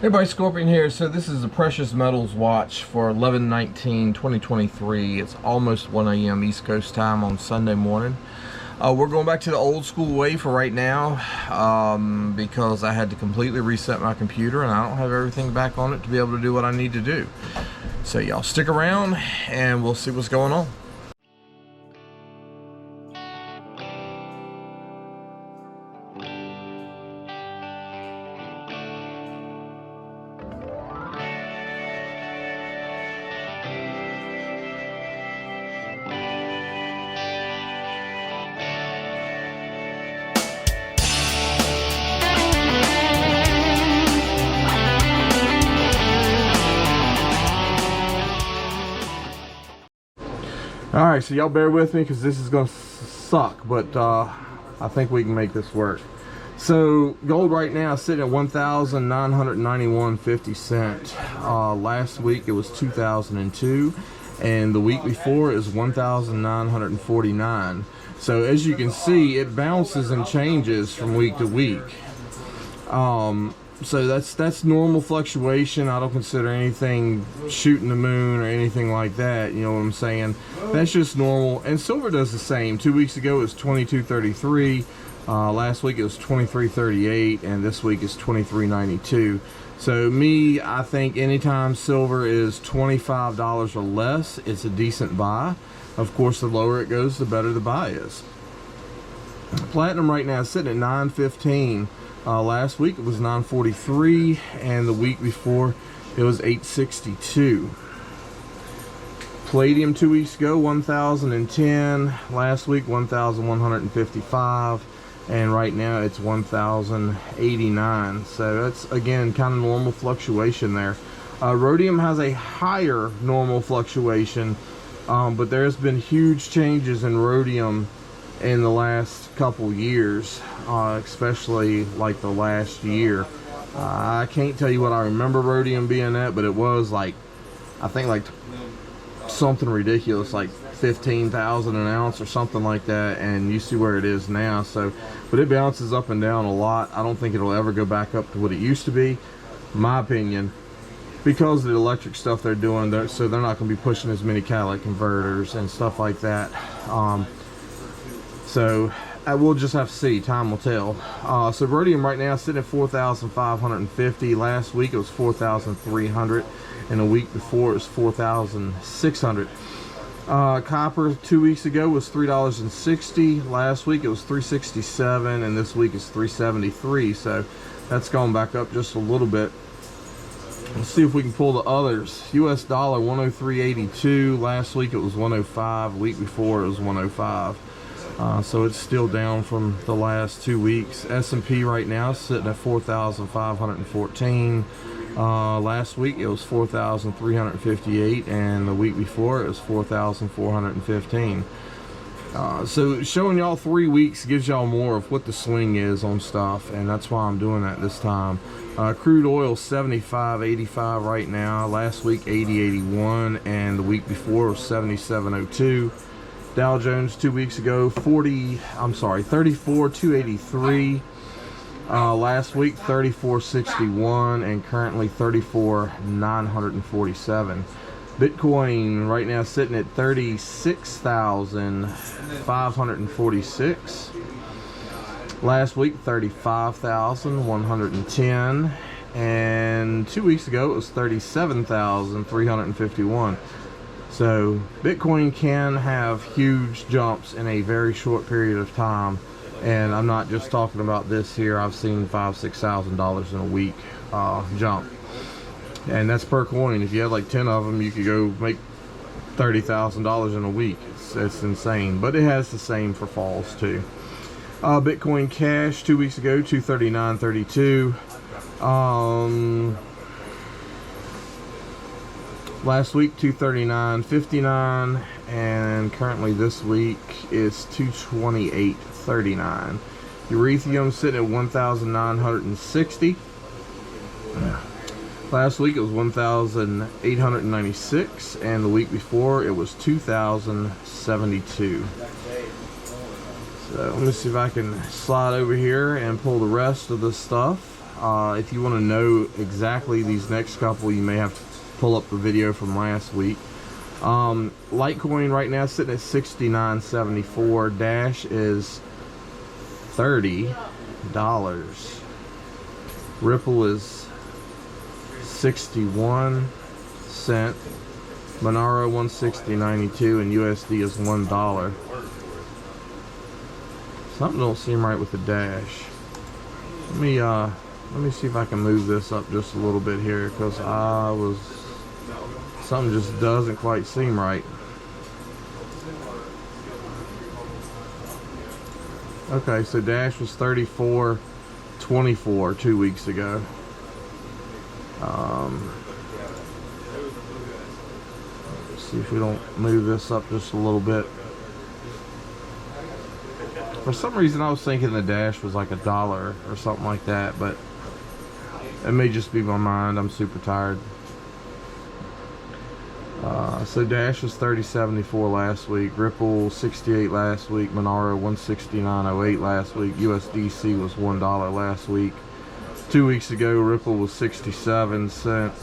Hey everybody, Scorpion here. So this is the Precious Metals watch for 11/19/2023. It's almost 1 a.m. East Coast time on Sunday morning. We're going back to the old school way for right now because I had to completely reset my computer and I don't have everything back on it to be able to do what I need to do. So y'all stick around and we'll see what's going on. Alright, so y'all bear with me because this is going to suck, but I think we can make this work. So gold right now is sitting at $1,991.50. Last week it was 2002, and the week before it was 1,949. So as you can see, it bounces and changes from week to week. So that's normal fluctuation. I don't consider anything shooting the moon or anything like that, you know what I'm saying? That's just normal. And silver does the same. 2 weeks ago it was 22.33, last week it was 23.38, and this week is 23.92. So me, I think anytime silver is $25 or less, it's a decent buy. Of course, the lower it goes, the better the buy is. Platinum right now is sitting at $9.15. Last week it was $9.43, and the week before it was $8.62. Palladium 2 weeks ago, 1,010. Last week, 1,155, and right now it's 1,089. So that's again kind of normal fluctuation there. Rhodium has a higher normal fluctuation, but there's been huge changes in rhodium in the last couple years, especially like the last year. I can't tell you what I remember rhodium being at, but it was like, I think like something ridiculous, like 15,000 an ounce or something like that, and you see where it is now. So, but it bounces up and down a lot. I don't think it'll ever go back up to what it used to be, my opinion, because of the electric stuff they're doing. So they're not going to be pushing as many catalytic converters and stuff like that. So we'll just have to see. Time will tell. So rhodium right now is sitting at 4,550. Last week it was 4,300, and the week before it was 4,600. Copper 2 weeks ago was $3.60. Last week it was $3.67, and this week is $3.73. So that's gone back up just a little bit. Let's see if we can pull the others. US dollar 103.82. Last week it was 105. The week before it was 105. So it's still down from the last 2 weeks. S&P right now is sitting at 4,514. Last week it was 4,358, and the week before it was 4,415. So showing y'all 3 weeks gives y'all more of what the swing is on stuff, and that's why I'm doing that this time. Crude oil 75.85 right now. Last week 80.81, and the week before was 77.02. Dow Jones 2 weeks ago 34,283. Last week 34.61, and currently 34,947. Bitcoin right now sitting at 36,546. Last week 35,110, and 2 weeks ago it was 37,351. So Bitcoin can have huge jumps in a very short period of time, and I'm not just talking about this here. I've seen $5,000–6,000 in a week jump, and that's per coin. If you have like 10 of them, you could go make $30,000 in a week. It's insane, but it has the same for falls too. Bitcoin Cash 2 weeks ago 239.32. Last week 239.59, and currently this week is 228.39. Ethereum sitting at 1,960. Last week it was 1,896, and the week before it was 2,072. So let me see if I can slide over here and pull the rest of the stuff. If you want to know exactly these next couple, you may have to pull up the video from last week. Litecoin right now sitting at 69.74. Dash is $30. Ripple is 61 cent. Monero 160.92, and USD is $1. Something don't seem right with the Dash. Let me see if I can move this up just a little bit here, because something just doesn't quite seem right. Okay, so Dash was 34.24 2 weeks ago. Let's see if we don't move this up just a little bit. For some reason I was thinking the Dash was like $1 or something like that, but it may just be my mind. I'm super tired. So Dash was 30.74 last week, Ripple 68 last week, Monero 169.08 last week, USDC was $1 last week. 2 weeks ago Ripple was 67 cent,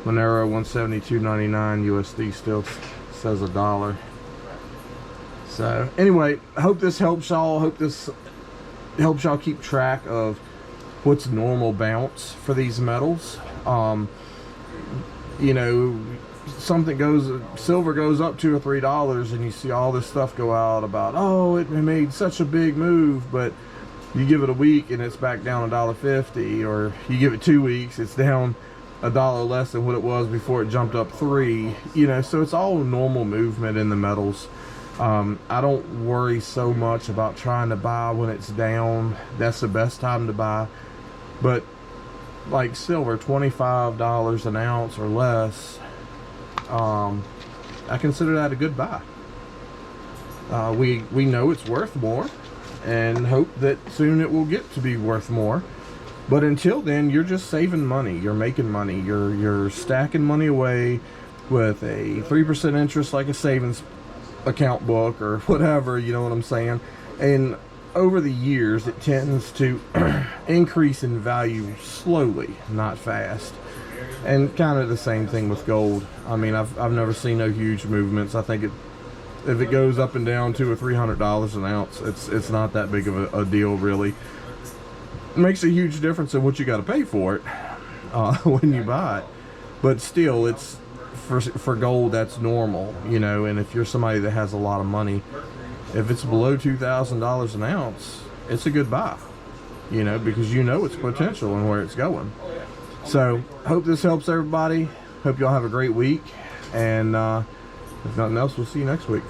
Monero 172.99, USD still says $1. So anyway, I hope this helps y'all. Hope this helps y'all keep track of what's normal bounce for these metals. You know, silver goes up $2 or $3, and you see all this stuff go out about, oh, it made such a big move, but you give it a week and it's back down $1.50, or you give it 2 weeks, it's down $1 less than what it was before it jumped up $3. You know, so it's all normal movement in the metals. I don't worry so much about trying to buy when it's down. That's the best time to buy. But like silver, $25 an ounce or less, I consider that a good buy. We know it's worth more, and hope that soon it will get to be worth more. But until then, you're just saving money. You're making money. You're stacking money away with a 3% interest, like a savings account book or whatever, you know what I'm saying. And over the years, it tends to increase in value slowly, not fast. And kind of the same thing with gold. I mean, I've never seen no huge movements. I think if it goes up and down $200 or $300 an ounce, it's not that big of a deal, really. It makes a huge difference in what you got to pay for it when you buy it. But still, it's for gold, that's normal, you know. And if you're somebody that has a lot of money, if it's below $2,000 an ounce, it's a good buy, you know, because you know its potential and where it's going. So hope this helps everybody. Hope y'all have a great week, and if nothing else, we'll see you next week.